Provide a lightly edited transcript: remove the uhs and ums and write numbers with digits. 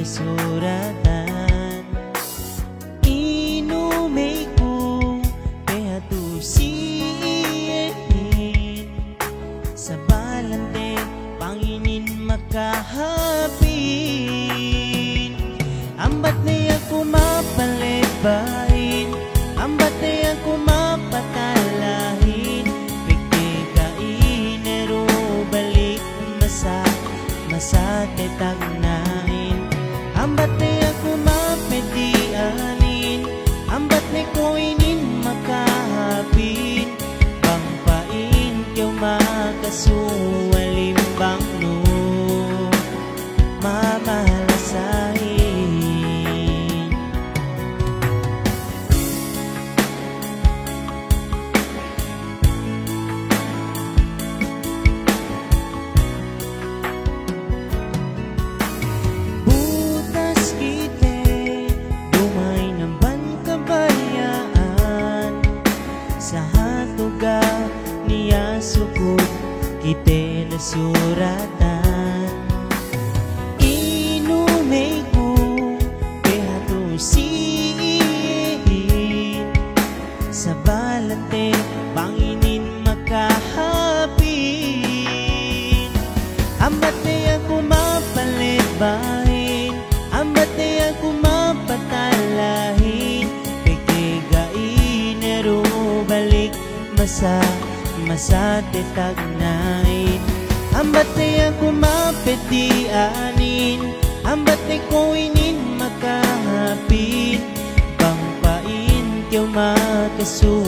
nasuratan. Inumay ko kaya tusiin sa balante panginin makahapin. Ambat na ako mapalebain, ambat na ako mapatalahin. Pagkikainero balik masate tagnain. Ambat na ako mapedianin, ambat na ko inin makahapin. Bangpain kyaw makasuwalimbang no mamalasahin. Niya sukod kite nasuratan. Inumay ko kaya tusiin sa balante panginin makahapin. Ambat na ako mapalebahin, ambat na ako mapatalahin. Pagkigainero balik masate tagnain. Ambat na ako mapetianin, ambat na ko inin makahapin. Bangpain kyaw makasu